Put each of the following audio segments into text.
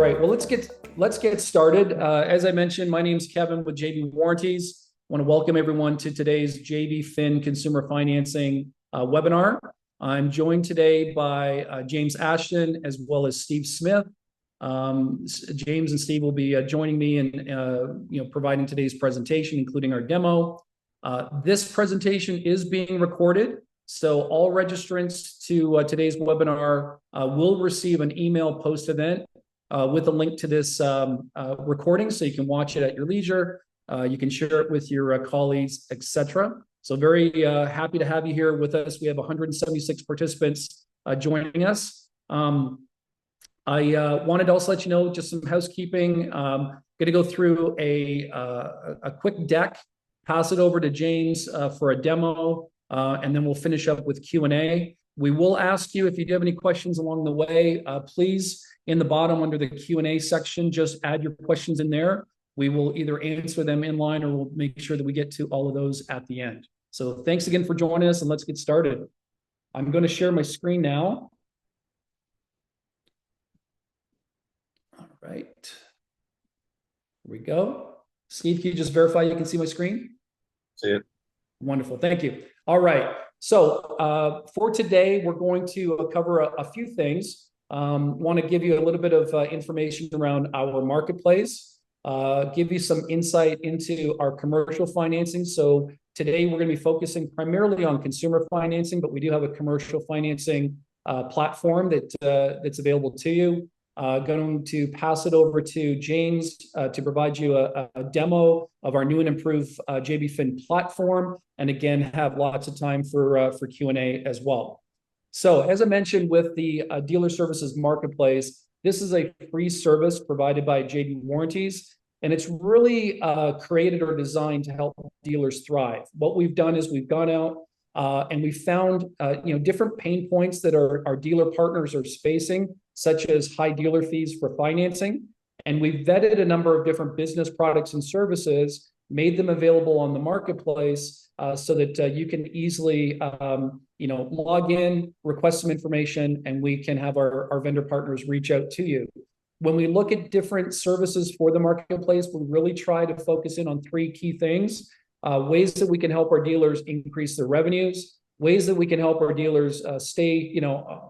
right, well, let's get started. As I mentioned, my name's Kevin with JB Warranties. I want to welcome everyone to today's JBFin Consumer Financing webinar. I'm joined today by James Ashton as well as Steve Smith. James and Steve will be joining me in providing today's presentation, including our demo. This presentation is being recorded, so all registrants to today's webinar will receive an email post-event with a link to this recording, so you can watch it at your leisure. You can share it with your colleagues, etc. So very happy to have you here with us. We have 176 participants joining us. I wanted to also let you know just some housekeeping. Going to go through a quick deck, pass it over to James for a demo, and then we'll finish up with Q&A. We will ask you if you do have any questions along the way, please, in the bottom under the Q&A section, just add your questions in there. We will either answer them in line or we'll make sure that we get to all of those at the end. So thanks again for joining us, and let's get started. I'm going to share my screen now. All right. Here we go. Steve, can you just verify you can see my screen? See it. Wonderful. Thank you. All right. So for today, we're going to cover a few things. Want to give you a little bit of information around our marketplace, give you some insight into our commercial financing. So today we're going to be focusing primarily on consumer financing, but we do have a commercial financing platform that's available to you. Going to pass it over to James to provide you a demo of our new and improved JBFin platform, and again have lots of time for Q&A as well. So as I mentioned with the Dealer Services Marketplace, this is a free service provided by JB Warranties, and it's really created or designed to help dealers thrive. What we've done is we've gone out and we found different pain points that our dealer partners are facing, such as high dealer fees for financing. And we've vetted a number of different business products and services, made them available on the marketplace so that you can easily log in, request some information, and we can have our vendor partners reach out to you. When we look at different services for the marketplace, we really try to focus in on three key things: ways that we can help our dealers increase their revenues, ways that we can help our dealers stay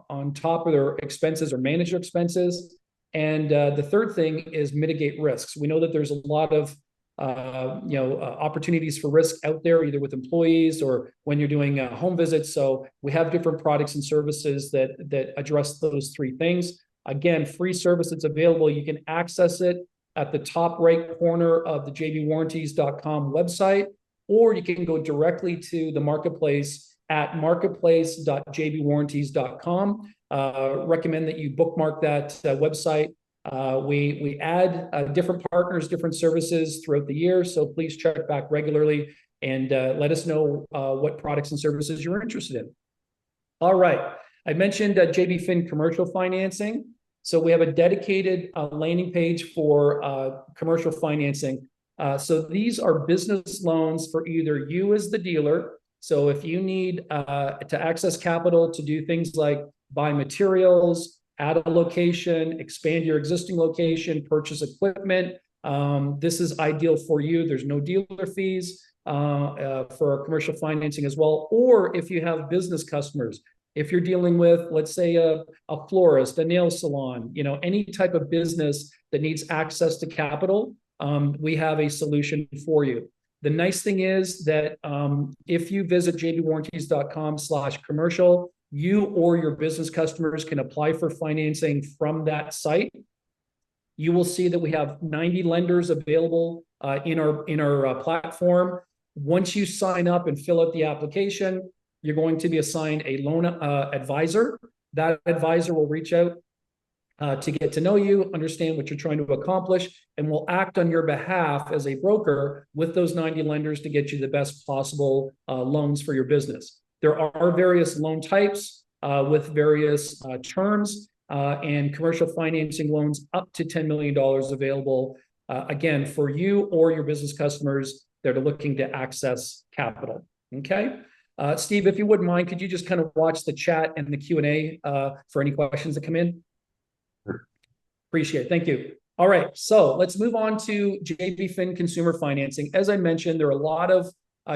on top of their expenses or manage their expenses, and the third thing is mitigate risks. We know that there's a lot of opportunities for risk out there, either with employees or when you're doing home visits. So we have different products and services that address those three things. Again, free service that's available. You can access it at the top right corner of the jbwarranties.com website, or you can go directly to the marketplace at marketplace.jbwarranties.com. Recommend that you bookmark that website. We add different partners, different services throughout the year, so please check back regularly and let us know what products and services you're interested in. All right, I mentioned JBFin commercial financing. So we have a dedicated landing page for commercial financing. So these are business loans for either you as the dealer. So if you need to access capital to do things like buy materials, add a location, expand your existing location, purchase equipment, this is ideal for you. There's no dealer fees for commercial financing as well. Or if you have business customers, if you're dealing with, let's say, a florist, a nail salon, any type of business that needs access to capital, we have a solution for you. The nice thing is that if you visit jbwarranties.com/commercial, you or your business customers can apply for financing from that site. You will see that we have 90 lenders available in our platform. Once you sign up and fill out the application, you're going to be assigned a loan advisor. That advisor will reach out to get to know you, understand what you're trying to accomplish, and will act on your behalf as a broker with those 90 lenders to get you the best possible loans for your business. There are various loan types with various terms and commercial financing loans up to $10 million available, again, for you or your business customers that are looking to access capital. Okay. Steve, if you wouldn't mind, could you just kind of watch the chat and the Q&A for any questions that come in? Appreciate it. Thank you. All right, so let's move on to JBFin consumer financing. As I mentioned, there are a lot of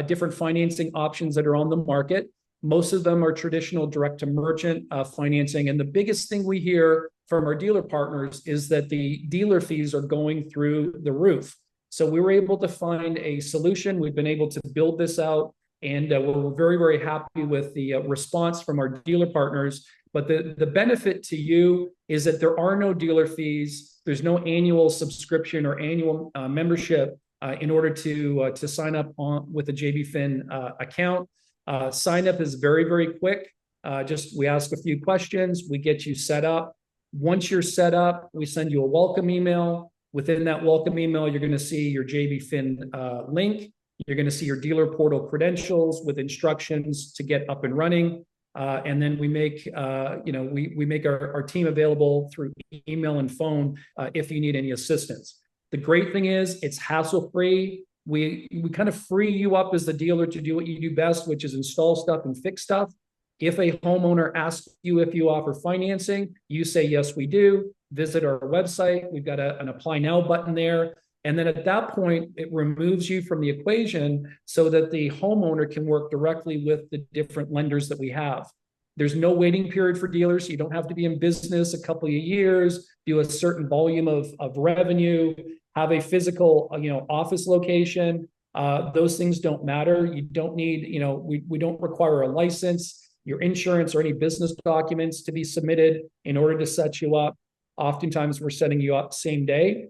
different financing options that are on the market. Most of them are traditional direct-to-merchant financing. And the biggest thing we hear from our dealer partners is that the dealer fees are going through the roof. So we were able to find a solution. We've been able to build this out, and we're very, very happy with the response from our dealer partners. But the benefit to you is that there are no dealer fees. There's no annual subscription or annual membership in order to sign up with a JBFin account. Sign up is very, very quick. Just we ask a few questions, we get you set up. Once you're set up, we send you a welcome email. Within that welcome email, you're going to see your JBFin link. You're going to see your dealer portal credentials with instructions to get up and running. And then we make, we make our team available through email and phone if you need any assistance. The great thing is it's hassle-free. We kind of free you up as the dealer to do what you do best, which is install stuff and fix stuff. If a homeowner asks you if you offer financing, you say, yes, we do. Visit our website. We've got an apply now button there. And then at that point, it removes you from the equation so that the homeowner can work directly with the different lenders that we have. There's no waiting period for dealers. You don't have to be in business a couple of years, do a certain volume of revenue, have a physical office location. Those things don't matter. You don't need, we don't require a license, your insurance, or any business documents to be submitted in order to set you up. Oftentimes, we're setting you up same day.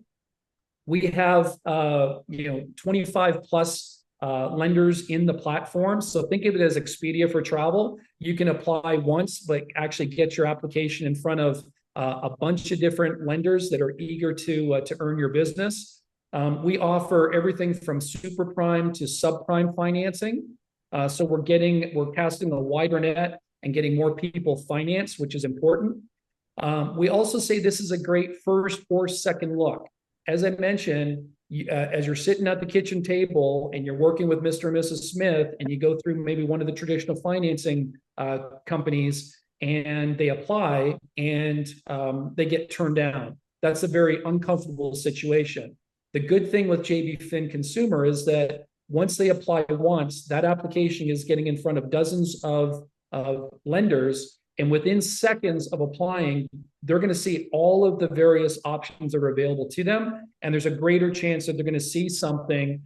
We have 25 plus lenders in the platform. So think of it as Expedia for travel. You can apply once, but actually get your application in front of a bunch of different lenders that are eager to earn your business. We offer everything from super prime to subprime financing. So we're casting a wider net and getting more people financed, which is important. We also say this is a great first or second look. As I mentioned, as you're sitting at the kitchen table and you're working with Mr. and Mrs. Smith, and you go through maybe one of the traditional financing companies, and they apply and they get turned down. That's a very uncomfortable situation. The good thing with JBFin Consumer is that once they apply once, that application is getting in front of dozens of lenders. And within seconds of applying, they're going to see all of the various options that are available to them. And there's a greater chance that they're going to see something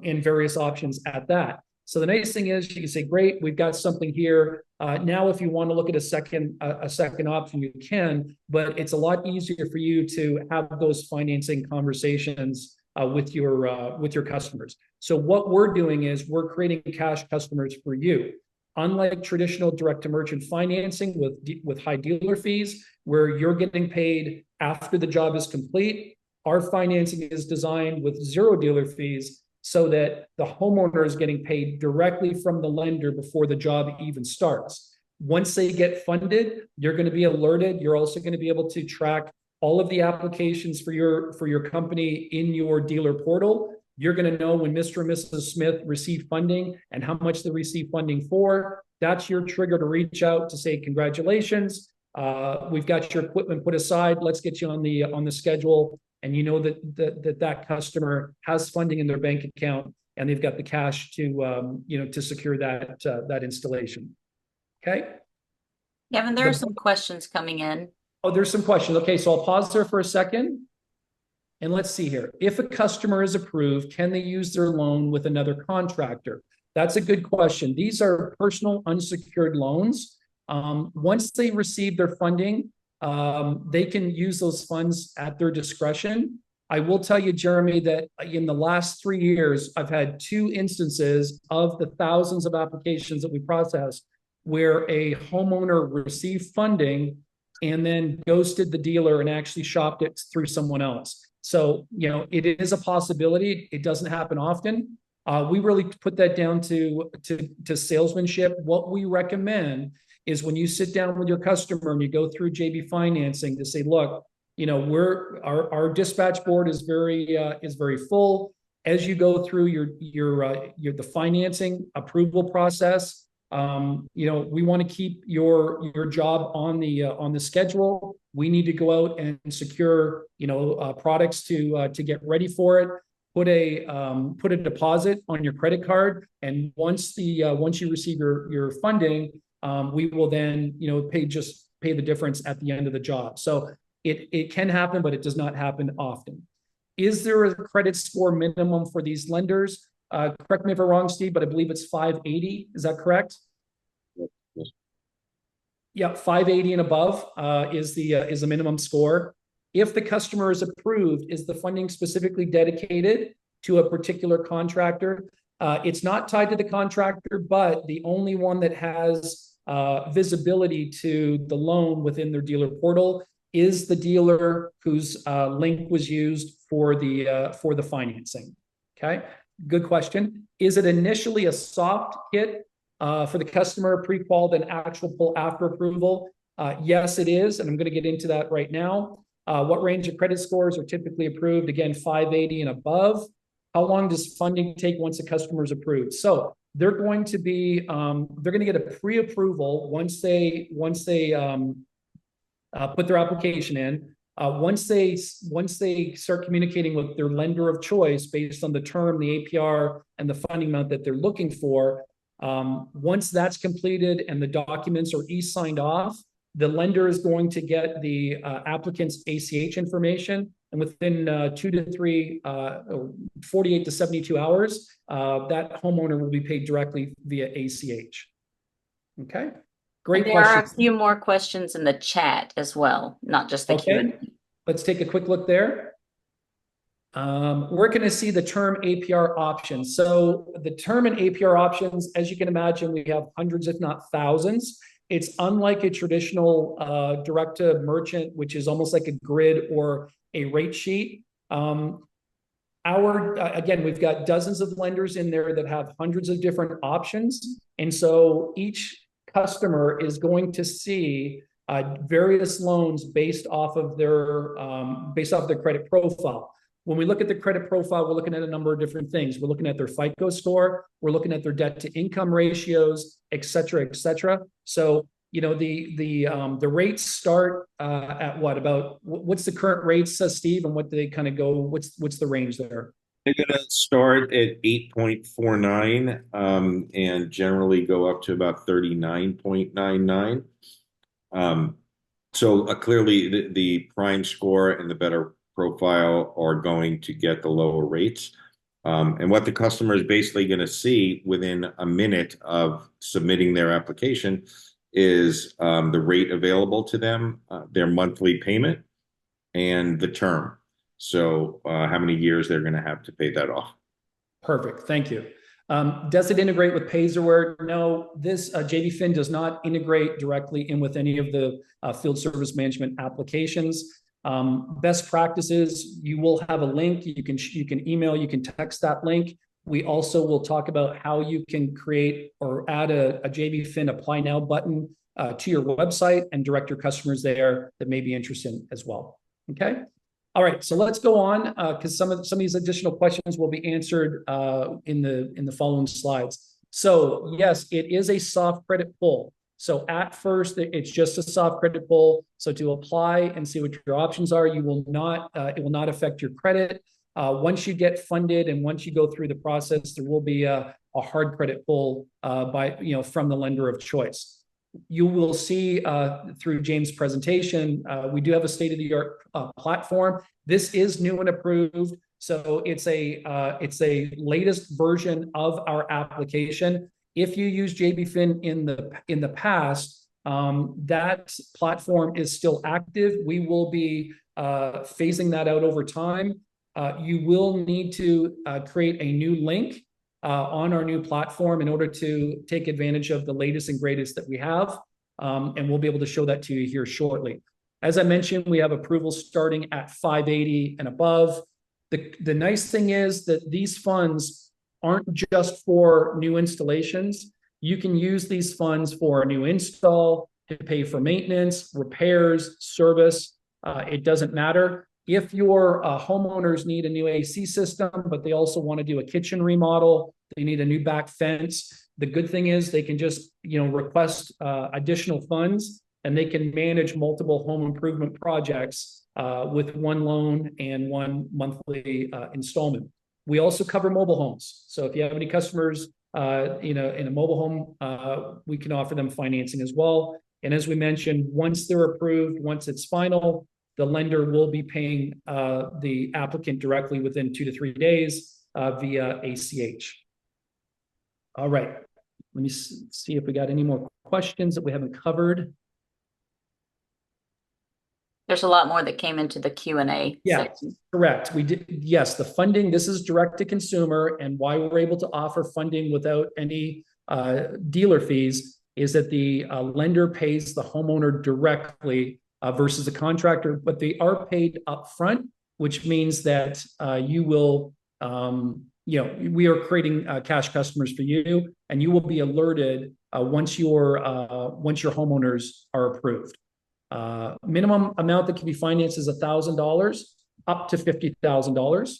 in various options at that. So the nice thing is you can say, great, we've got something here. Now, if you want to look at a second option, you can, but it's a lot easier for you to have those financing conversations with your customers. So what we're doing is we're creating cash customers for you. Unlike traditional direct-to-merchant financing with high dealer fees, where you're getting paid after the job is complete, our financing is designed with zero dealer fees so that the homeowner is getting paid directly from the lender before the job even starts. Once they get funded, you're going to be alerted. You're also going to be able to track all of the applications for your company in your dealer portal. You're going to know when Mr. and Mrs. Smith receive funding and how much they receive funding for. That's your trigger to reach out to say, congratulations, we've got your equipment put aside. Let's get you on the schedule. And you know that customer has funding in their bank account and they've got the cash to secure that installation. Okay. Kevin, there are some questions coming in. Oh, there's some questions. Okay, so I'll pause there for a second. And let's see here. If a customer is approved, can they use their loan with another contractor? That's a good question. These are personal unsecured loans. Once they receive their funding, they can use those funds at their discretion. I will tell you, Jeremy, that in the last 3 years, I've had 2 instances of the thousands of applications that we processed where a homeowner received funding and then ghosted the dealer and actually shopped it through someone else. So, it is a possibility. It doesn't happen often. We really put that down to salesmanship. What we recommend is when you sit down with your customer and you go through JB Financing to say, look, our dispatch board is very full. As you go through the financing approval process, we want to keep your job on the schedule. we need to go out and secure, products to get ready for it. Put a deposit on your credit card, and once you receive your funding, we will then pay the difference at the end of the job. So it can happen, but it does not happen often. Is there a credit score minimum for these lenders? Correct me if I'm wrong, Steve, but I believe it's 580. Is that correct? Yes. Yeah, 580 and above is the minimum score. If the customer is approved, is the funding specifically dedicated to a particular contractor? It's not tied to the contractor, but the only one that has visibility to the loan within their dealer portal is the dealer whose link was used for the financing. Okay, good question. Is it initially a soft hit for the customer, pre-qual, then actual pull after approval? Yes, it is, and I'm going to get into that right now. What range of credit scores are typically approved? Again, 580 and above. How long does funding take once a customer is approved? So they're going to get a pre-approval once they put their application in. Once they start communicating with their lender of choice based on the term, the APR, and the funding amount that they're looking for, once that's completed and the documents are e-signed off, the lender is going to get the applicant's ACH information, and within 48 to 72 hours, that homeowner will be paid directly via ACH. Okay, great question. There are a few more questions in the chat as well, not just the Q&A. Let's take a quick look there. We're going to see the term APR options. So the term and APR options, as you can imagine, we have hundreds, if not thousands. It's unlike a traditional direct to merchant, which is almost like a grid or a rate sheet. Again, we've got dozens of lenders in there that have hundreds of different options. And so each customer is going to see various loans based off of their credit profile. When we look at the credit profile, we're looking at a number of different things. We're looking at their FICO score, we're looking at their debt to income ratios, et cetera, et cetera. So, the rates start at what's the current rates, Steve, and what do they kind of go, what's the range there? They're going to start at 8.49 and generally go up to about 39.99. So clearly the prime score and the better profile are going to get the lower rates. And what the customer is basically going to see within a minute of submitting their application is the rate available to them, their monthly payment, and the term. So how many years they're going to have to pay that off. Perfect. Thank you. Does it integrate with Payzerware? No, this JBFin does not integrate directly in with any of the field service management applications. Best practices, you will have a link. You can email, you can text that link. We also will talk about how you can create or add a JBFin Apply Now button to your website and direct your customers there that may be interested as well. Okay. All right, so let's go on because some of these additional questions will be answered in the following slides. So yes, it is a soft credit pull. So at first, it's just a soft credit pull. So to apply and see what your options are, it will not affect your credit. Once you get funded and once you go through the process, there will be a hard credit pull from the lender of choice. You will see through James' presentation, we do have a state-of-the-art platform. This is new and approved, so it's a latest version of our application. If you use JBFin in the past, that platform is still active. We will be phasing that out over time. You will need to create a new link on our new platform in order to take advantage of the latest and greatest that we have. And we'll be able to show that to you here shortly. As I mentioned, we have approvals starting at 580 and above. The nice thing is that these funds aren't just for new installations. You can use these funds for a new install, to pay for maintenance, repairs, service. It doesn't matter. If your homeowners need a new AC system, but they also want to do a kitchen remodel, they need a new back fence, the good thing is they can just request additional funds, and they can manage multiple home improvement projects with one loan and one monthly installment. We also cover mobile homes. So if you have any customers, in a mobile home, we can offer them financing as well. And as we mentioned, once they're approved, once it's final, the lender will be paying the applicant directly within 2 to 3 days via ACH. All right. Let me see if we got any more questions that we haven't covered. There's a lot more that came into the Q&A section. Correct. We did. Yes, the funding, this is direct to consumer, and why we're able to offer funding without any dealer fees is that the lender pays the homeowner directly versus a contractor, but they are paid upfront, which means that you will, we are creating cash customers for you, and you will be alerted once your homeowners are approved. Minimum amount that can be financed is $1,000 up to $50,000.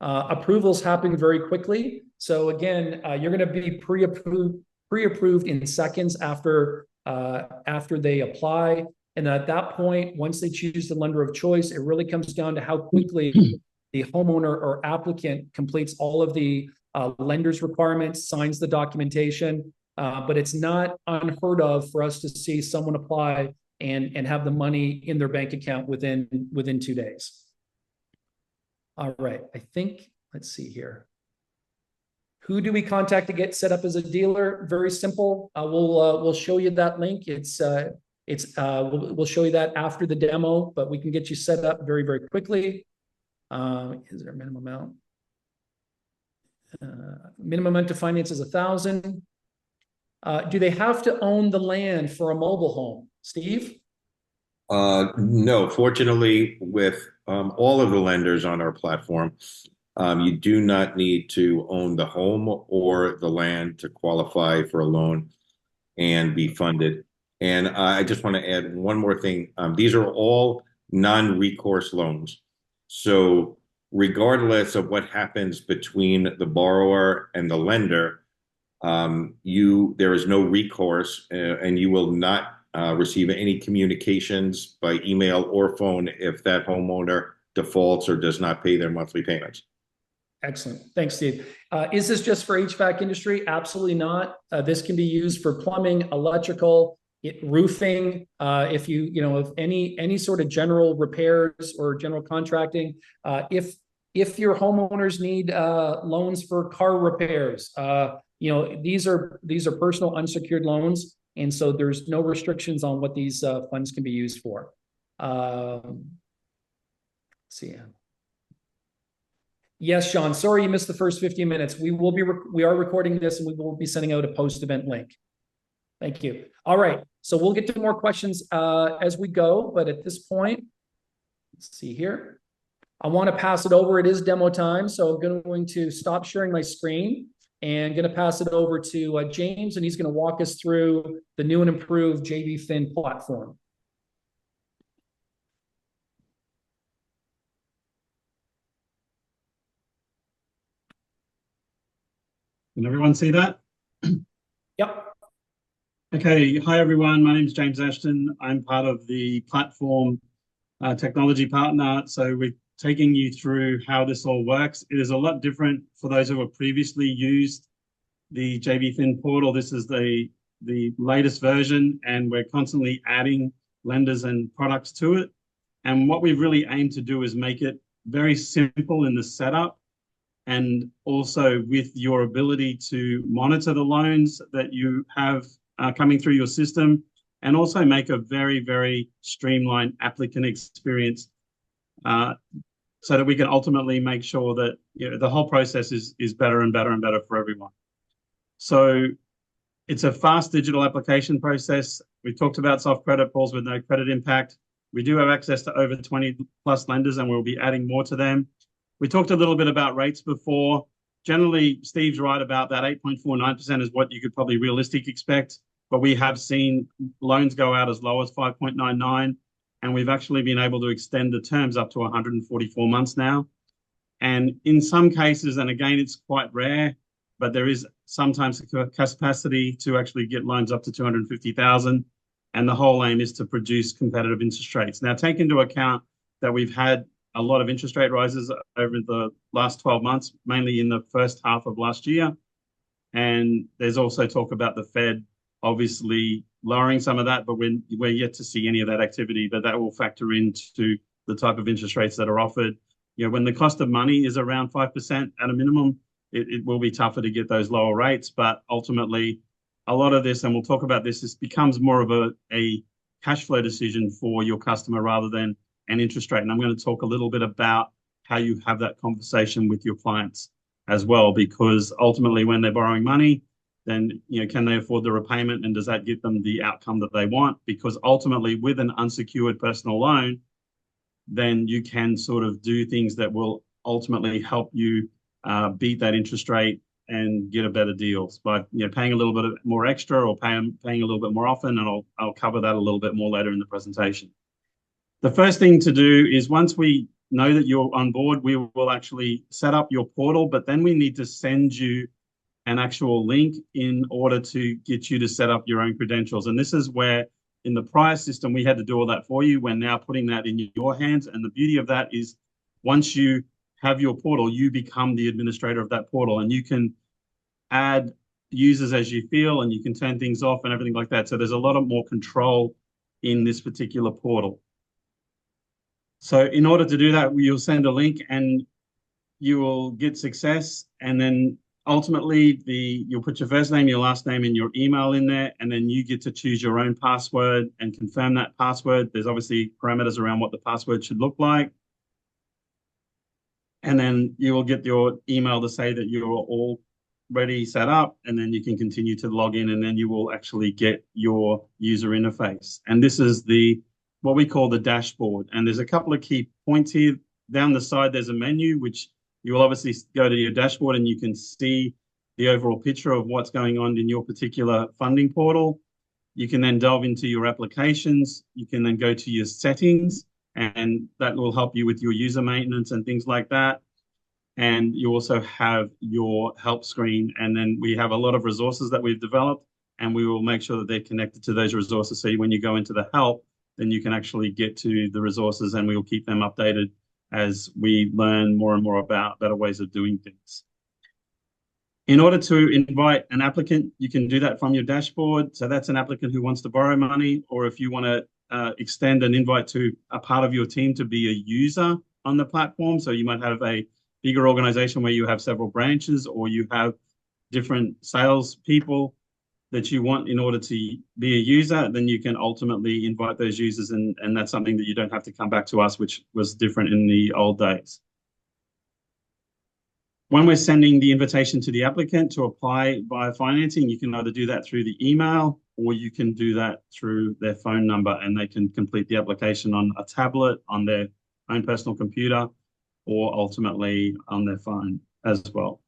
Approvals happen very quickly. So again, you're going to be pre-approved in seconds after they apply. And at that point, once they choose the lender of choice, it really comes down to how quickly the homeowner or applicant completes all of the lender's requirements, signs the documentation. But it's not unheard of for us to see someone apply and have the money in their bank account within 2 days. All right, I think, let's see here. Who do we contact to get set up as a dealer? Very simple. We'll show you that link. We'll show you that after the demo, but we can get you set up very, very quickly. Is there a minimum amount? Minimum amount to finance is $1,000. Do they have to own the land for a mobile home? Steve? No, fortunately, with all of the lenders on our platform, you do not need to own the home or the land to qualify for a loan and be funded. And I just want to add one more thing. These are all non-recourse loans. So regardless of what happens between the borrower and the lender, there is no recourse, and you will not receive any communications by email or phone if that homeowner defaults or does not pay their monthly payments. Excellent. Thanks, Steve. Is this just for HVAC industry? Absolutely not. This can be used for plumbing, electrical, roofing. If if any sort of general repairs or general contracting. If your homeowners need loans for car repairs, these are personal unsecured loans. And so there's no restrictions on what these funds can be used for. Let's see. Yes, Sean, sorry you missed the first 15 minutes. We are recording this, and we will be sending out a post-event link. Thank you. All right, so we'll get to more questions as we go, but at this point, let's see here. I want to pass it over. It is demo time, so I'm going to stop sharing my screen and going to pass it over to James, and he's going to walk us through the new and improved JBFin platform. Can everyone see that? Yep. Okay. Hi, everyone. My name is James Ashton. I'm part of the platform technology partner. So we're taking you through how this all works. It is a lot different for those who have previously used the JBFin portal. This is the latest version, and we're constantly adding lenders and products to it. And what we've really aimed to do is make it very simple in the setup, and also with your ability to monitor the loans that you have coming through your system, and also make a very, very streamlined applicant experience so that we can ultimately make sure that the whole process is better and better and better for everyone. So it's a fast digital application process. We talked about soft credit pulls with no credit impact. We do have access to over 20 plus lenders, and we'll be adding more to them. We talked a little bit about rates before. Generally, Steve's right about that 8.49% is what you could probably realistically expect, but we have seen loans go out as low as 5.99, and we've actually been able to extend the terms up to 144 months now. And in some cases, and again, it's quite rare, but there is sometimes a capacity to actually get loans up to 250,000. And the whole aim is to produce competitive interest rates. Now, take into account that we've had a lot of interest rate rises over the last 12 months, mainly in the first half of last year. And there's also talk about the Fed obviously lowering some of that, but we're yet to see any of that activity, but that will factor into the type of interest rates that are offered. You know, when the cost of money is around 5% at a minimum, it will be tougher to get those lower rates. But ultimately, a lot of this, and we'll talk about this, becomes more of a cash flow decision for your customer rather than an interest rate. And I'm going to talk a little bit about how you have that conversation with your clients as well, because ultimately when they're borrowing money, then, you know, can they afford the repayment, and does that get them the outcome that they want? Because ultimately with an unsecured personal loan, then you can sort of do things that will ultimately help you beat that interest rate and get a better deal by, you know, paying a little bit more extra or paying a little bit more often. And I'll cover that a little bit more later in the presentation. The first thing to do is, once we know that you're on board, we will actually set up your portal, but then we need to send you an actual link in order to get you to set up your own credentials. And this is where in the prior system, we had to do all that for you. We're now putting that in your hands. And the beauty of that is, once you have your portal, you become the administrator of that portal, and you can add users as you feel, and you can turn things off and everything like that. So there's a lot of more control in this particular portal. So in order to do that, you'll send a link and you will get success. And then ultimately you'll put your first name, your last name, and your email in there. And then you get to choose your own password and confirm that password. There's obviously parameters around what the password should look like. And then you will get your email to say that you're all ready, set up, and then you can continue to log in, and then you will actually get your user interface. And this is what we call the dashboard. And there's a couple of key points here. Down the side, there's a menu, which you will obviously go to your dashboard and you can see the overall picture of what's going on in your particular funding portal. You can then delve into your applications. You can then go to your settings, and that will help you with your user maintenance and things like that. And you also have your help screen. And then we have a lot of resources that we've developed, and we will make sure that they're connected to those resources. So when you go into the help, then you can actually get to the resources, and we will keep them updated as we learn more and more about better ways of doing things. In order to invite an applicant, you can do that from your dashboard. So that's an applicant who wants to borrow money, or if you want to extend an invite to a part of your team to be a user on the platform. So you might have a bigger organization where you have several branches, or you have different sales people that you want in order to be a user, then you can ultimately invite those users, and that's something that you don't have to come back to us, which was different in the old days. When we're sending the invitation to the applicant to apply via financing, you can either do that through the email, or you can do that through their phone number, and they can complete the application on a tablet, on their own personal computer, or ultimately on their phone as well.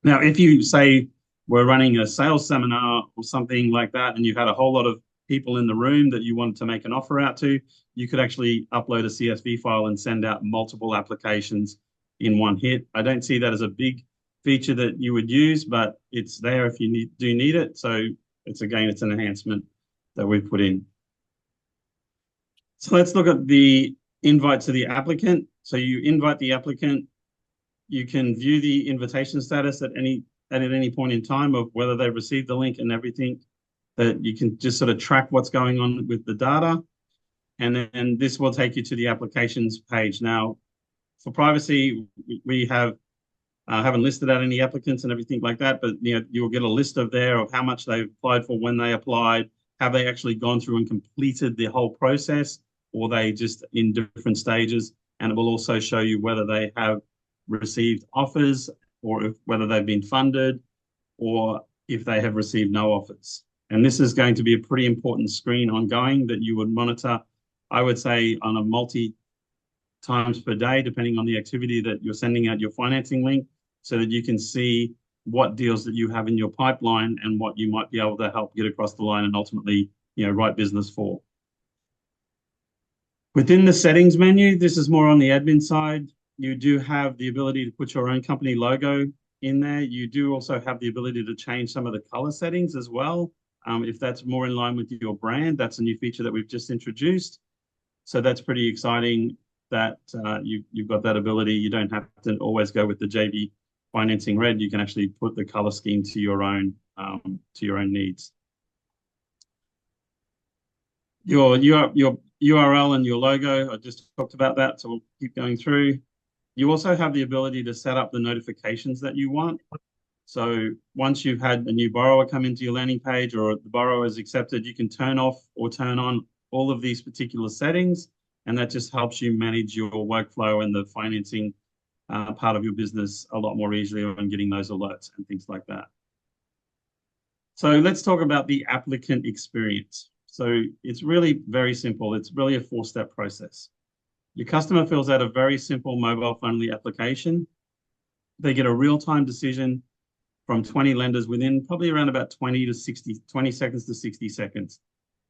Now, if you say we're running a sales seminar or something like that, and you had a whole lot of people in the room that you wanted to make an offer out to, you could actually upload a CSV file and send out multiple applications in one hit. I don't see that as a big feature that you would use, but it's there if you do need it. So it's an enhancement that we've put in. So let's look at the invite to the applicant. So you invite the applicant. You can view the invitation status at any point in time of whether they've received the link and everything, that you can just sort of track what's going on with the data. And then this will take you to the applications page. Now, for privacy, we haven't listed out any applicants and everything like that, but you'll get a list of how much they've applied for, when they applied, have they actually gone through and completed the whole process, or they just in different stages. And it will also show you whether they have received offers, or whether they've been funded, or if they have received no offers. And this is going to be a pretty important screen ongoing that you would monitor, I would say, on a multi times per day, depending on the activity that you're sending out your financing link, so that you can see what deals that you have in your pipeline and what you might be able to help get across the line and ultimately, write business for. Within the settings menu, this is more on the admin side. You do have the ability to put your own company logo in there. You do also have the ability to change some of the color settings as well. If that's more in line with your brand, that's a new feature that we've just introduced. So that's pretty exciting that you've got that ability. You don't have to always go with the JB financing red. You can actually put the color scheme to your own needs. Your URL and your logo, I just talked about that, so we'll keep going through. You also have the ability to set up the notifications that you want. So once you've had a new borrower come into your landing page or the borrower is accepted, you can turn off or turn on all of these particular settings, and that just helps you manage your workflow and the financing part of your business a lot more easily on getting those alerts and things like that. So let's talk about the applicant experience. So it's really very simple. It's really a 4-step process. Your customer fills out a very simple mobile-friendly application. They get a real-time decision from 20 lenders within probably around about 20 seconds to 60 seconds.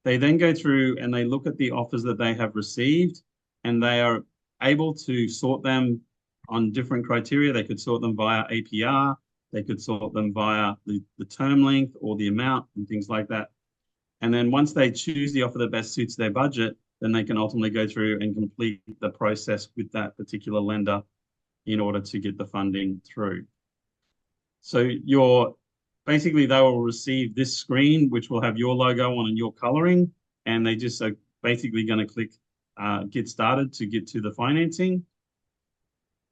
They then go through and they look at the offers that they have received, and they are able to sort them on different criteria. They could sort them via APR. They could sort them via the term length or the amount and things like that. And then once they choose the offer that best suits their budget, then they can ultimately go through and complete the process with that particular lender in order to get the funding through. So basically they will receive this screen, which will have your logo on and your coloring, and they just are basically going to click get started to get to the financing.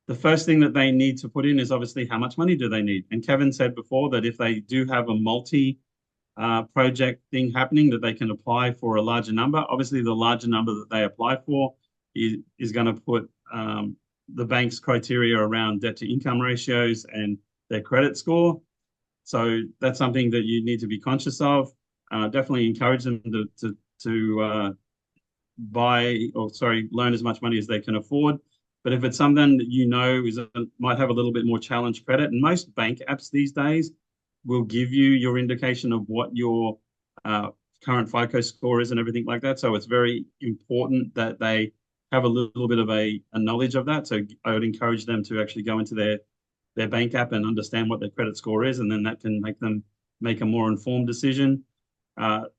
The first thing that they need to put in is obviously how much money do they need. And Kevin said before that if they do have a multi-project thing happening, that they can apply for a larger number. Obviously, the larger number that they apply for is going to put the bank's criteria around debt to income ratios and their credit score. So that's something that you need to be conscious of. Definitely encourage them to loan as much money as they can afford. But if it's something that you know might have a little bit more challenged credit, and most bank apps these days will give you your indication of what your current FICO score is and everything like that. So it's very important that they have a little bit of a knowledge of that. So I would encourage them to actually go into their bank app and understand what their credit score is, and then that can make them make a more informed decision.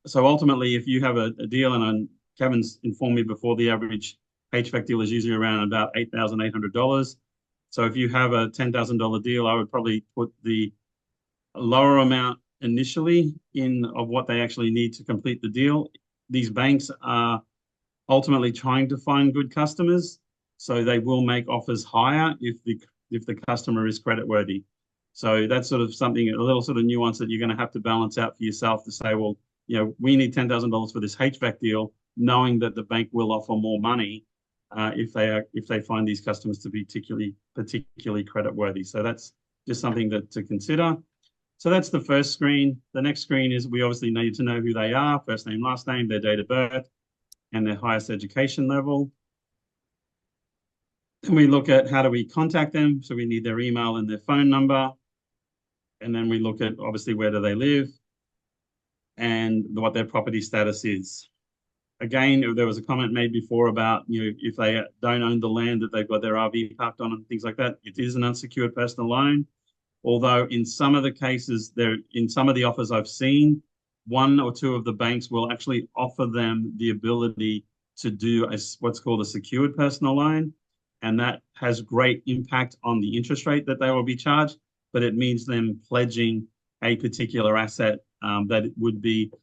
So ultimately, if you have a deal, and Kevin's informed me before, the average HVAC deal is usually around about $8,800. So if you have a $10,000 deal, I would probably put the lower amount initially of what they actually need to complete the deal. These banks are ultimately trying to find good customers, so they will make offers higher if the customer is creditworthy. So that's sort of something, a little sort of nuance that you're going to have to balance out for yourself to say, well, we need $10,000 for this HVAC deal, knowing that the bank will offer more money if they find these customers to be particularly creditworthy. So that's just something to consider. So that's the first screen. The next screen is we obviously need to know who they are, first name, last name, their date of birth, and their highest education level. Then we look at how do we contact them. So we need their email and their phone number. And then we look at obviously where do they live and what their property status is. Again, there was a comment made before about, if they don't own the land that they've got their RV parked on and things like that, it is an unsecured personal loan. Although in some of the cases, in some of the offers I've seen, one or two of the banks will actually offer them the ability to do what's called a secured personal loan. And that has great impact on the interest rate that they will be charged, but it means them pledging a particular asset that would be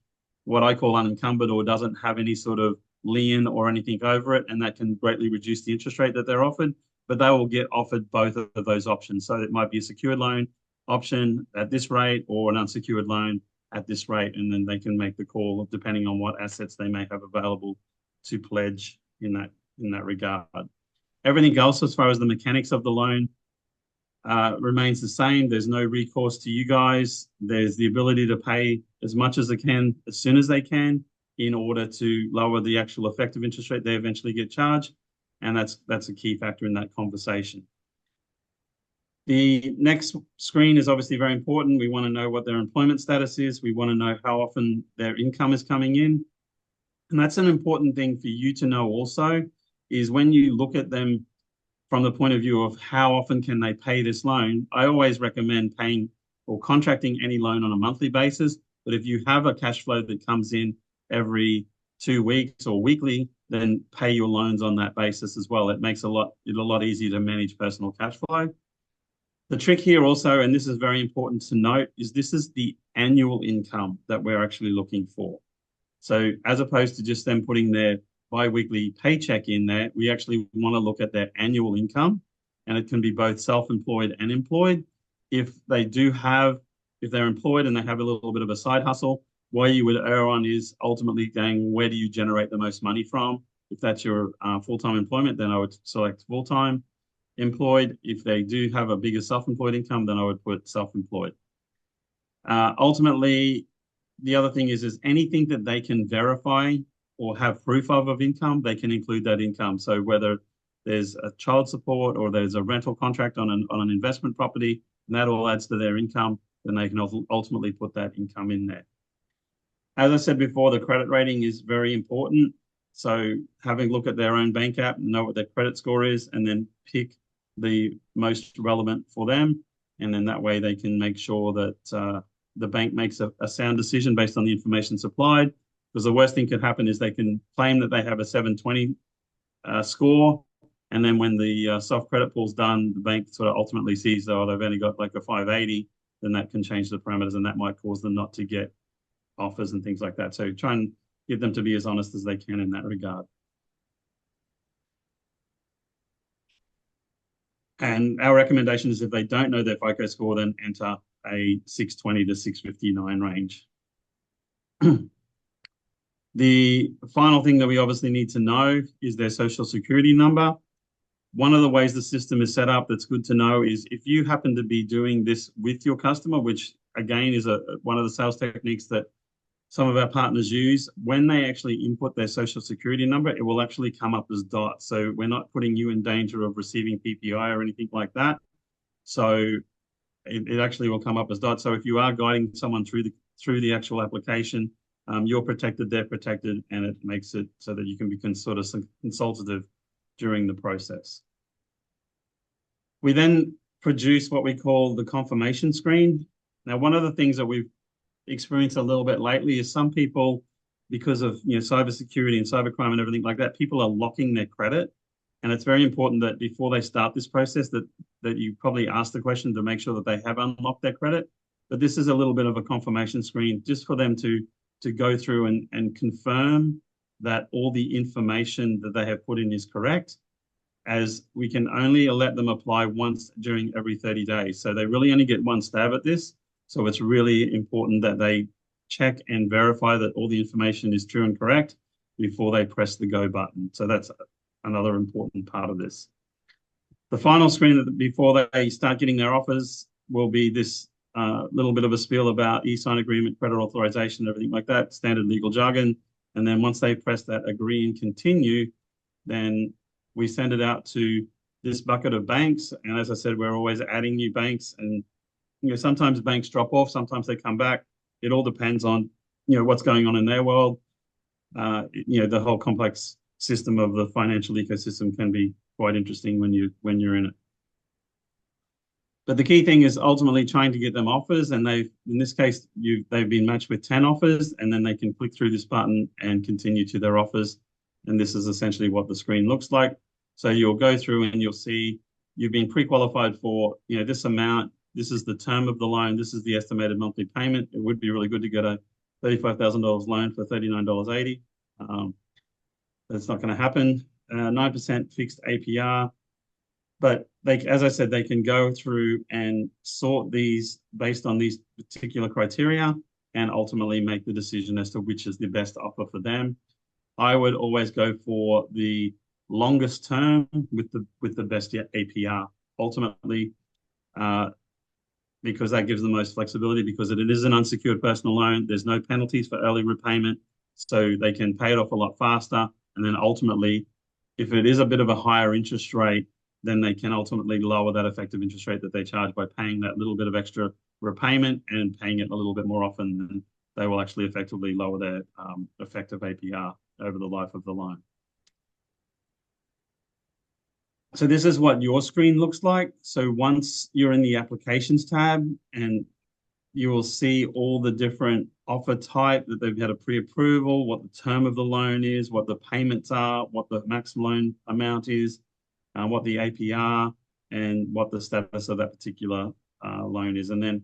what I call unencumbered or doesn't have any sort of lien or anything over it, and that can greatly reduce the interest rate that they're offered. But they will get offered both of those options. So it might be a secured loan option at this rate or an unsecured loan at this rate, and then they can make the call depending on what assets they may have available to pledge in that regard. Everything else as far as the mechanics of the loan remains the same. There's no recourse to you guys. There's the ability to pay as much as they can as soon as they can in order to lower the actual effective interest rate they eventually get charged. And that's a key factor in that conversation. The next screen is obviously very important. We want to know what their employment status is. We want to know how often their income is coming in. And that's an important thing for you to know also, is when you look at them from the point of view of how often can they pay this loan, I always recommend paying or contracting any loan on a monthly basis, But if you have a cash flow that comes in every 2 weeks or weekly, then pay your loans on that basis as well. It makes it a lot easier to manage personal cash flow. The trick here also, and this is very important to note, is this is the annual income that we're actually looking for. So as opposed to just them putting their bi-weekly paycheck in there, we actually want to look at their annual income, and it can be both self-employed and employed. If they're employed and they have a little bit of a side hustle, what you would err on is ultimately going, where do you generate the most money from? If that's your full-time employment, then I would select full-time. Employed, if they do have a bigger self-employed income, then I would put self-employed. Ultimately, the other thing is anything that they can verify or have proof of income, they can include that income. So whether there's a child support or there's a rental contract on an investment property, and that all adds to their income, then they can ultimately put that income in there. As I said before, the credit rating is very important. So having a look at their own bank app, know what their credit score is, and then pick the most relevant for them. And then that way they can make sure that the bank makes a sound decision based on the information supplied. Because the worst thing could happen is they can claim that they have a 720 score. And then when the soft credit pool's done, the bank sort of ultimately sees, oh, they've only got like a 580, then that can change the parameters and that might cause them not to get offers and things like that. So try and get them to be as honest as they can in that regard. And our recommendation is if they don't know their FICO score, then enter a 620 to 659 range. The final thing that we obviously need to know is their social security number. One of the ways the system is set up that's good to know is if you happen to be doing this with your customer, which again is one of the sales techniques that some of our partners use, when they actually input their social security number, it will actually come up as dots. So we're not putting you in danger of receiving PPI or anything like that. So it actually will come up as dots. So if you are guiding someone through the actual application, you're protected, they're protected, and it makes it so that you can be sort of consultative during the process. We then produce what we call the confirmation screen. Now, one of the things that we've experienced a little bit lately is some people, because of cybersecurity and cybercrime and everything like that, people are locking their credit. And it's very important that before they start this process that you probably ask the question to make sure that they have unlocked their credit. But this is a little bit of a confirmation screen just for them to go through and confirm that all the information that they have put in is correct, as we can only let them apply once during every 30 days. So they really only get one stab at this. So it's really important that they check and verify that all the information is true and correct before they press the go button. So that's another important part of this. The final screen before they start getting their offers will be this little bit of a spiel about e-sign agreement, credit authorization, everything like that, standard legal jargon. And then once they press that agree and continue, then we send it out to this bucket of banks. And as I said, we're always adding new banks. And sometimes banks drop off, sometimes they come back. It all depends on what's going on in their world. The whole complex system of the financial ecosystem can be quite interesting when you're in it. But the key thing is ultimately trying to get them offers, and in this case, they've been matched with 10 offers, and then they can click through this button and continue to their offers. And this is essentially what the screen looks like. So you'll go through and you'll see you've been pre-qualified for this amount. This is the term of the loan. This is the estimated monthly payment. It would be really good to get a $35,000 loan for $39.80. That's not going to happen. 9% fixed APR. But as I said, they can go through and sort these based on these particular criteria and ultimately make the decision as to which is the best offer for them. I would always go for the longest term with the best APR. Ultimately, because that gives the most flexibility, because it is an unsecured personal loan. There's no penalties for early repayment, so they can pay it off a lot faster. And then ultimately, if it is a bit of a higher interest rate, then they can ultimately lower that effective interest rate that they charge by paying that little bit of extra repayment and paying it a little bit more often. Then they will actually effectively lower their effective APR over the life of the loan. So this is what your screen looks like. So once you're in the applications tab and you will see all the different offer type that they've had a pre-approval, what the term of the loan is, what the payments are, what the maximum loan amount is, what the APR, and what the status of that particular loan is. And then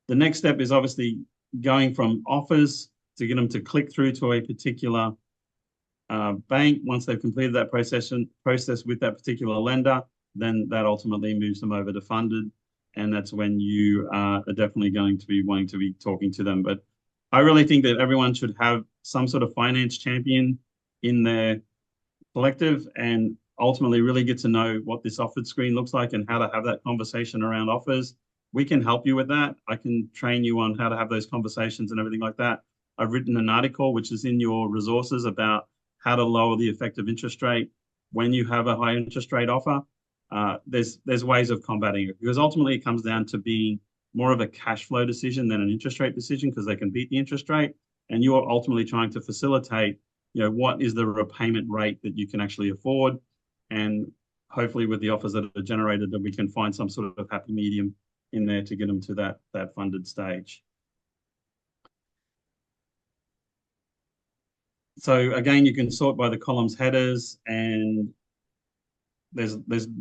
the next step is obviously going from offers to get them to click through to a particular bank. Once they've completed that process with that particular lender, then that ultimately moves them over to funded. And that's when you are definitely going to be wanting to be talking to them. But I really think that everyone should have some sort of finance champion in their collective and ultimately really get to know what this offered screen looks like and how to have that conversation around offers. We can help you with that. I can train you on how to have those conversations and everything like that. I've written an article, which is in your resources, about how to lower the effective interest rate when you have a high interest rate offer. There's ways of combating it, because ultimately it comes down to being more of a cash flow decision than an interest rate decision, because they can beat the interest rate, and you're ultimately trying to facilitate, what is the repayment rate that you can actually afford, and hopefully with the offers that are generated that we can find some sort of happy medium in there to get them to that funded stage. So again, you can sort by the columns headers, and there's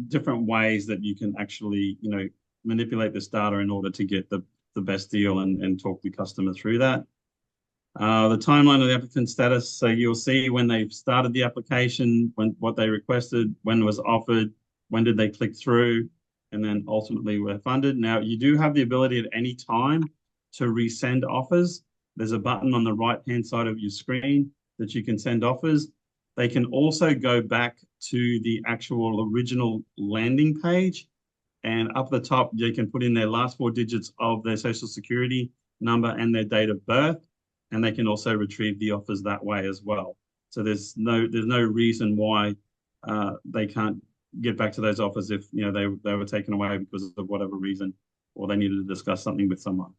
different ways that you can actually, manipulate this data in order to get the best deal and talk the customer through that. The timeline of the applicant status. So you'll see when they've started the application, what they requested, when it was offered, when did they click through, and then ultimately were funded. Now, you do have the ability at any time to resend offers. There's a button on the right-hand side of your screen that you can send offers. They can also go back to the actual original landing page, and up the top, they can put in their last 4 digits of their social security number and their date of birth, and they can also retrieve the offers that way as well. So there's no reason why they can't get back to those offers if they were taken away because of whatever reason, or they needed to discuss something with someone.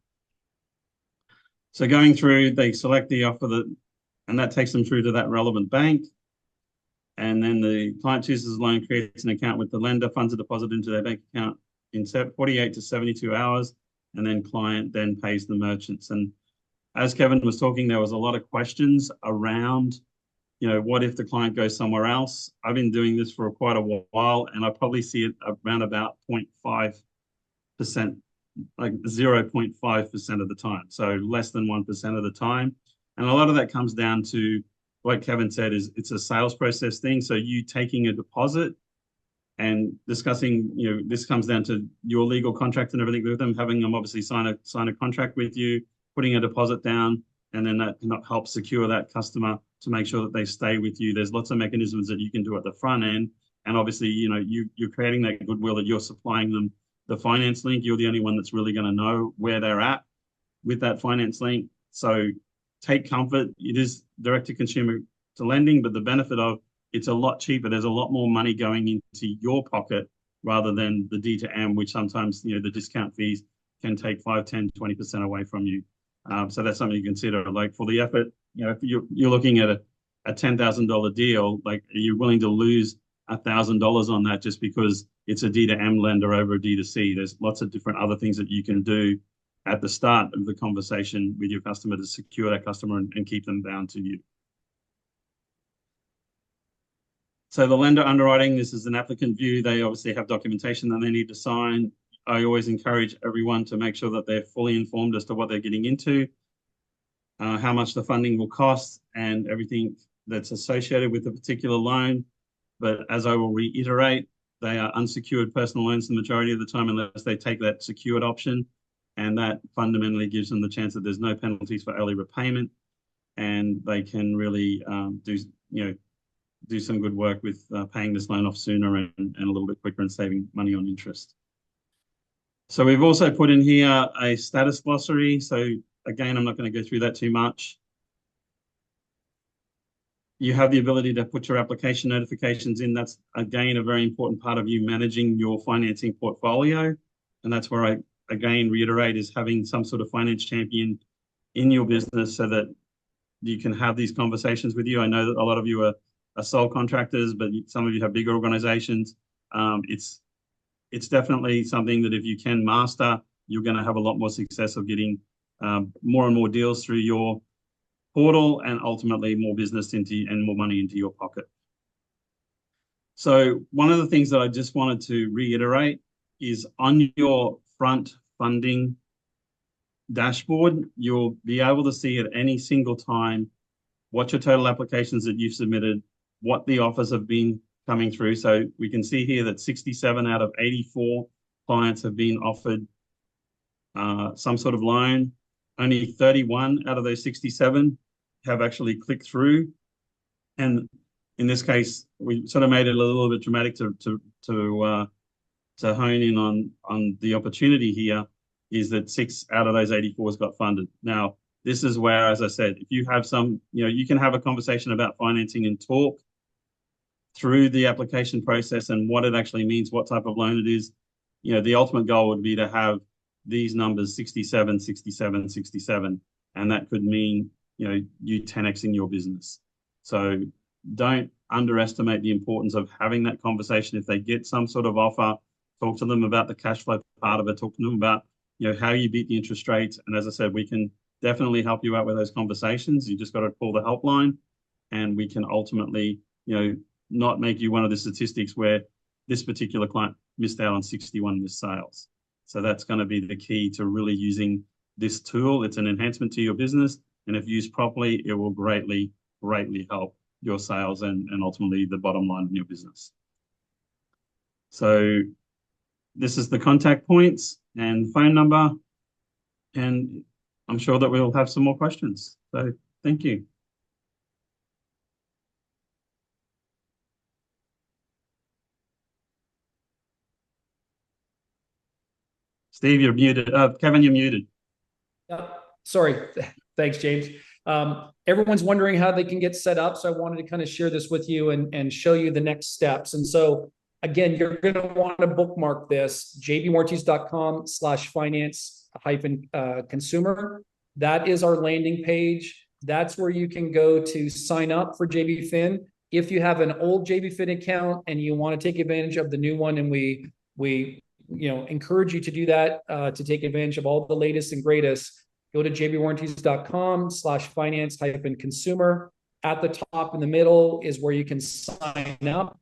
So going through, they select the offer and that takes them through to that relevant bank. And then the client chooses a loan, creates an account with the lender, funds a deposit into their bank account in 48 to 72 hours, and then client then pays the merchants. And as Kevin was talking, there was a lot of questions around, what if the client goes somewhere else? I've been doing this for quite a while, and I probably see it around about 0.5%, like 0.5% of the time. So less than 1% of the time. And a lot of that comes down to, like Kevin said, is it's a sales process thing. So you taking a deposit and discussing, this comes down to your legal contract and everything with them, having them obviously sign a contract with you, putting a deposit down, and then that can help secure that customer to make sure that they stay with you. There's lots of mechanisms that you can do at the front end. And obviously, you're creating that goodwill that you're supplying them the finance link. You're the only one that's really going to know where they're at with that finance link. So take comfort. It is direct to consumer to lending, but the benefit of it's a lot cheaper. There's a lot more money going into your pocket rather than the D to M, which sometimes, the discount fees can take 5, 10, 20% away from you. So that's something you consider. Like for the effort, if you're looking at a $10,000 deal, like are you willing to lose $1,000 on that just because it's a D to M lender over a D to C? There's lots of different other things that you can do at the start of the conversation with your customer to secure that customer and keep them bound to you. So the lender underwriting, this is an applicant view. They obviously have documentation that they need to sign. I always encourage everyone to make sure that they're fully informed as to what they're getting into, how much the funding will cost, and everything that's associated with the particular loan. But as I will reiterate, they are unsecured personal loans the majority of the time unless they take that secured option. And that fundamentally gives them the chance that there's no penalties for early repayment, and they can really do some good work with paying this loan off sooner and a little bit quicker and saving money on interest. So we've also put in here a status glossary. So again, I'm not going to go through that too much. You have the ability to put your application notifications in. That's, again, a very important part of you managing your financing portfolio. And that's where I, again, reiterate is having some sort of finance champion in your business so that you can have these conversations with you. I know that a lot of you are sole contractors, but some of you have bigger organizations. It's definitely something that if you can master, you're going to have a lot more success of getting more and more deals through your portal, and ultimately more business and more money into your pocket. So one of the things that I just wanted to reiterate is on your front funding dashboard, you'll be able to see at any single time what your total applications that you've submitted, what the offers have been coming through. So we can see here that 67 out of 84 clients have been offered some sort of loan. Only 31 out of those 67 have actually clicked through. And in this case, we sort of made it a little bit dramatic to hone in on the opportunity here, is that 6 out of those 84 got funded. Now, this is where, as I said, if you have some, you can have a conversation about financing and talk through the application process and what it actually means, what type of loan it is. The ultimate goal would be to have these numbers 67, 67, 67, and that could mean, you 10xing your business. So don't underestimate the importance of having that conversation. If they get some sort of offer, talk to them about the cash flow part of it, talk to them about, how you beat the interest rates. And as I said, we can definitely help you out with those conversations. You just got to call the helpline, and we can ultimately, not make you one of the statistics where this particular client missed out on 61 missed sales. So that's going to be the key to really using this tool. It's an enhancement to your business, and if used properly, it will greatly, greatly help your sales and ultimately the bottom line in your business. So this is the contact points and phone number, and I'm sure that we'll have some more questions. So thank you. Steve, you're muted. Kevin, you're muted. Sorry. Thanks, James. Everyone's wondering how they can get set up. So I wanted to kind of share this with you and show you the next steps. And so again, you're going to want to bookmark this, jbwarranties.com/finance-consumer. That is our landing page. That's where you can go to sign up for JBFin. If you have an old JBFin account and you want to take advantage of the new one, and we encourage you to do that, to take advantage of all the latest and greatest, go to jbwarranties.com/finance-consumer. At the top in the middle is where you can sign up.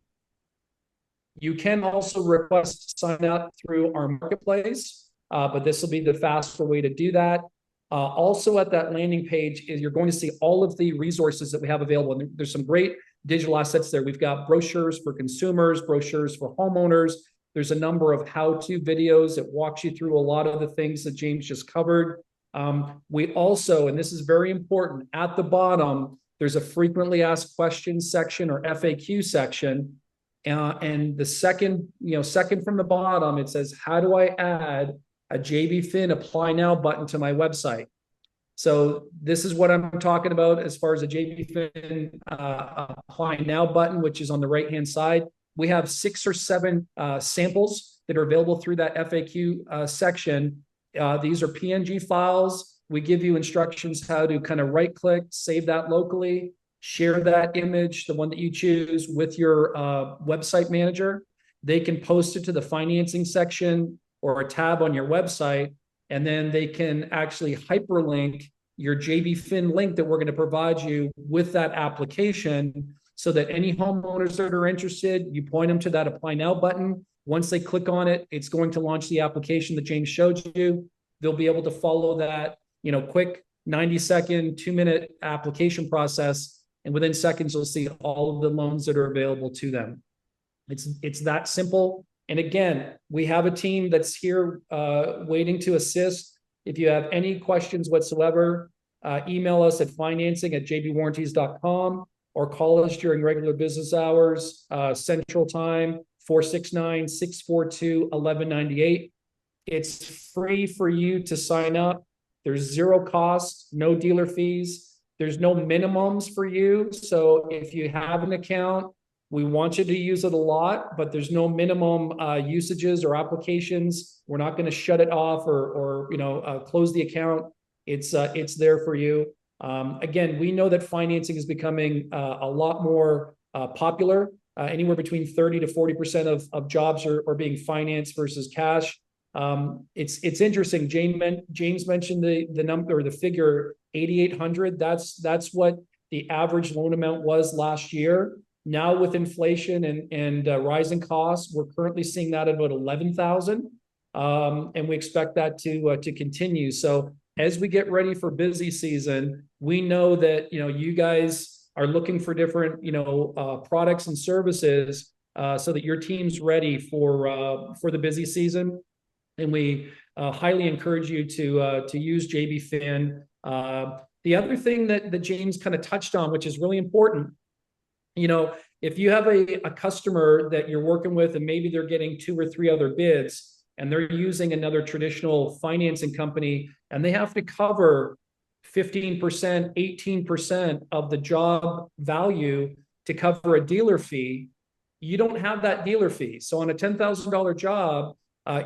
You can also request sign up through our marketplace, but this will be the faster way to do that. Also at that landing page is you're going to see all of the resources that we have available. And there's some great digital assets there. We've got brochures for consumers, brochures for homeowners. There's a number of how-to videos that walks you through a lot of the things that James just covered. We also, and this is very important, at the bottom, there's a frequently asked questions section or FAQ section. And the second from the bottom, it says, how do I add a JBFin Apply Now button to my website? So this is what I'm talking about as far as a JBFin Apply Now button, which is on the right-hand side. We have 6 or 7 samples that are available through that FAQ section. These are PNG files. We give you instructions how to kind of right-click, save that locally, share that image, the one that you choose, with your website manager. They can post it to the financing section or a tab on your website, and then they can actually hyperlink your JBFin link that we're going to provide you with that application, so that any homeowners that are interested, you point them to that Apply Now button. Once they click on it, it's going to launch the application that James showed you. They'll be able to follow that, quick 90-second, 2-minute application process. And within seconds, you'll see all of the loans that are available to them. It's that simple. And again, we have a team that's here waiting to assist. If you have any questions whatsoever, email us at financing@jbwarranties.com or call us during regular business hours, Central Time, 469-642-1198. It's free for you to sign up. There's 0 cost, no dealer fees. There's no minimums for you. So if you have an account, we want you to use it a lot, but there's no minimum usages or applications. We're not going to shut it off or close the account. It's there for you. Again, we know that financing is becoming a lot more popular. Anywhere between 30 to 40% of jobs are being financed versus cash. It's interesting. James mentioned the number or the figure 8,800. That's what the average loan amount was last year. Now with inflation and rising costs, we're currently seeing that at about 11,000, and we expect that to continue. So as we get ready for busy season, we know that you guys are looking for different products and services so that your team's ready for the busy season. And we highly encourage you to use JBFin. The other thing that James kind of touched on, which is really important, if you have a customer that you're working with and maybe they're getting 2 or 3 other bids and they're using another traditional financing company and they have to cover 15%, 18% of the job value to cover a dealer fee, you don't have that dealer fee. So on a $10,000 job,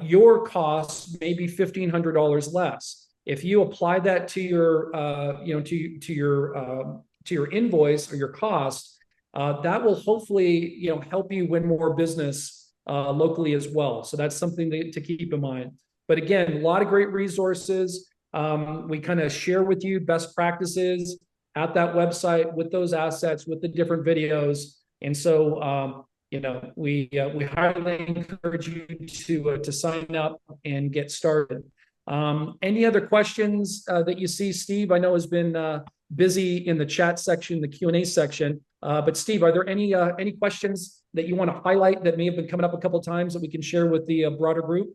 your costs may be $1,500 less. If you apply that to your, to your invoice or your cost, that will hopefully, help you win more business locally as well. So that's something to keep in mind. But again, a lot of great resources. We kind of share with you best practices at that website with those assets, with the different videos. And so, we highly encourage you to sign up and get started. Any other questions that you see? Steve, I know, has been busy in the chat section, the Q&A section. But Steve, are there any questions that you want to highlight that may have been coming up a couple of times that we can share with the broader group?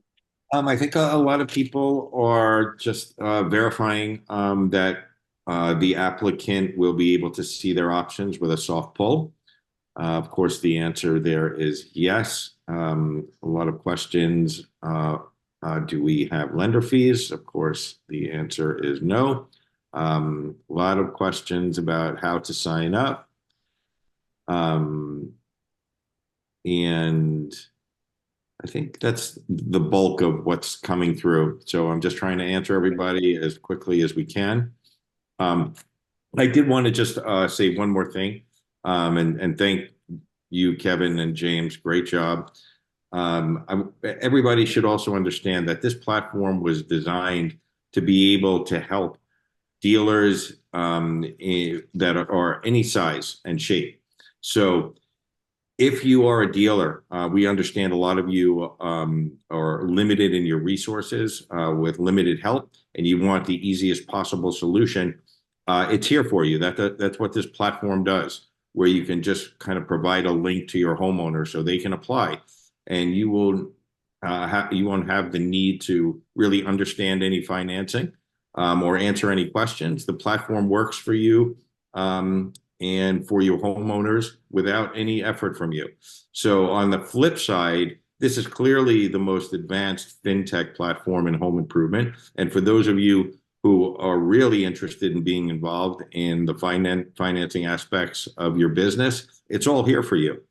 I think a lot of people are just verifying that the applicant will be able to see their options with a soft pull. Of course, the answer there is yes. A lot of questions. Do we have lender fees? Of course, the answer is no. A lot of questions about how to sign up. And I think that's the bulk of what's coming through. So I'm just trying to answer everybody as quickly as we can. I did want to just say one more thing, and thank you, Kevin and James. Great job. Everybody should also understand that this platform was designed to be able to help dealers that are any size and shape. So if you are a dealer, we understand a lot of you are limited in your resources with limited help, and you want the easiest possible solution. It's here for you. That's what this platform does, where you can just kind of provide a link to your homeowner so they can apply, and you won't have the need to really understand any financing or answer any questions. The platform works for you and for your homeowners without any effort from you. So on the flip side, this is clearly the most advanced fintech platform in home improvement. And for those of you who are really interested in being involved in the financing aspects of your business, it's all here for you.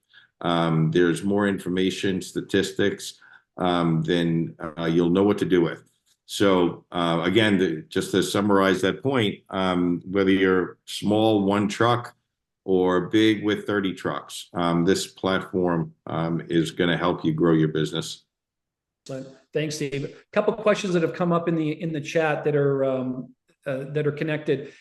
There's more information, statistics, then you'll know what to do with. So again, just to summarize that point, whether you're small, 1 truck, or big with 30 trucks, this platform is going to help you grow your business. Thanks, Steve. A couple of questions that have come up in the chat that are connected.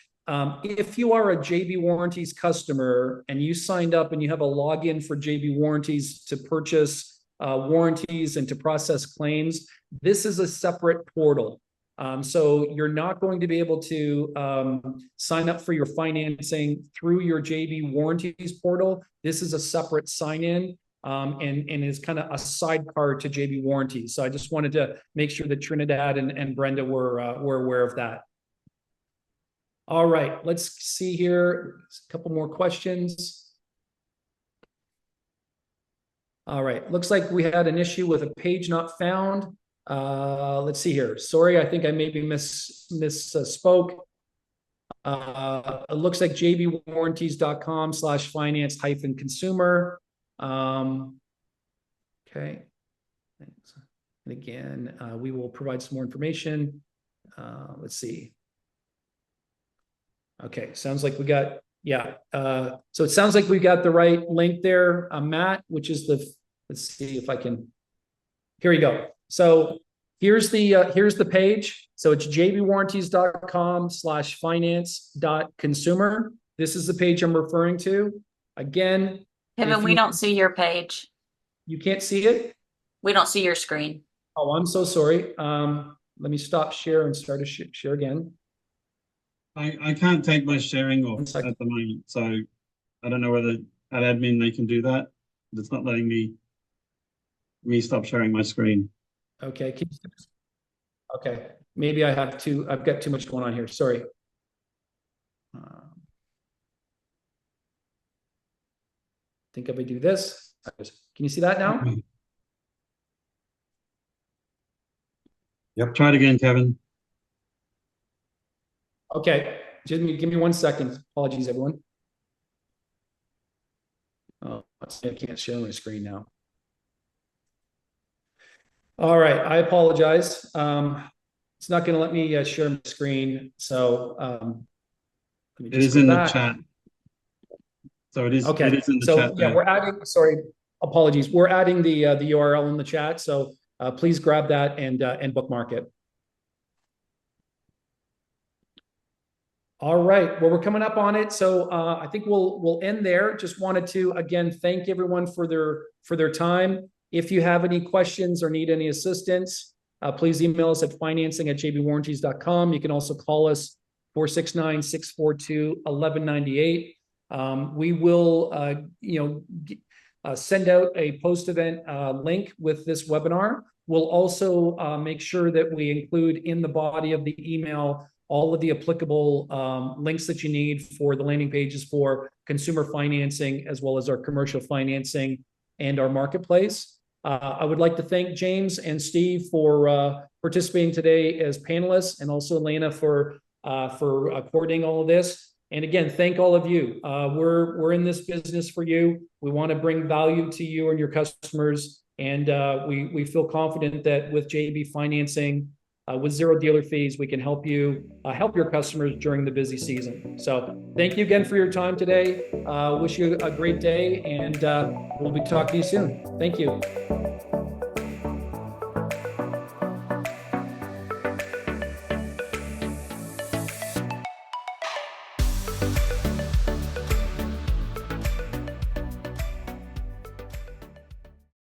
If you are a JB Warranties customer and you signed up and you have a login for JB Warranties to purchase warranties and to process claims, this is a separate portal. So you're not going to be able to sign up for your financing through your JB Warranties portal. This is a separate sign-in and is kind of a sidecar to JB Warranties. So I just wanted to make sure that Trinidad and Brenda were aware of that. All right, let's see here. A couple more questions. All right, looks like we had an issue with a page not found. Let's see here. Sorry, I think I maybe misspoke. It looks like jbwarranties.com/finance-consumer. Okay. Thanks. And again, we will provide some more information. Let's see. Okay, sounds like we got, yeah. So it sounds like we got the right link there, Matt, which is let's see if I can, here we go. So here's the page. So it's jbwarranties.com/finance.consumer. This is the page I'm referring to. Again, Kevin, we don't see your page. You can't see it? We don't see your screen. Oh, I'm so sorry. Let me stop share and start a share again. I can't take my sharing off at the moment, so I don't know whether at admin they can do that. It's not letting me stop sharing my screen. Okay. Okay. Maybe I've got too much going on here. Sorry. Think if I do this, can you see that now? Yep. Try it again, Kevin. Okay. Just give me 1 second. Apologies, everyone. Oh, I can't share my screen now. All right. I apologize. It's not going to let me share my screen. So let me just it is in the chat. So it is. Okay. It is in the so chat. Yeah, there. we're adding. Sorry, apologies. We're adding the URL in the chat. So please grab that and bookmark it. All right. Well, we're coming up on it, so I think we'll end there. Just wanted to again thank everyone for their time. If you have any questions or need any assistance, please email us at financing@jbwarranties.com. You can also call us 469-642-1198. We will send out a post-event link with this webinar. We'll also make sure that we include in the body of the email all of the applicable links that you need for the landing pages for consumer financing, as well as our commercial financing and our marketplace. I would like to thank James and Steve for participating today as panelists, and also Elena for coordinating all of this. And again, thank all of you. We're in this business for you. We want to bring value to you and your customers. And we feel confident that with JB Financing, with zero dealer fees, we can help you help your customers during the busy season. So thank you again for your time today. Wish you a great day, and we'll be talking to you soon. Thank you.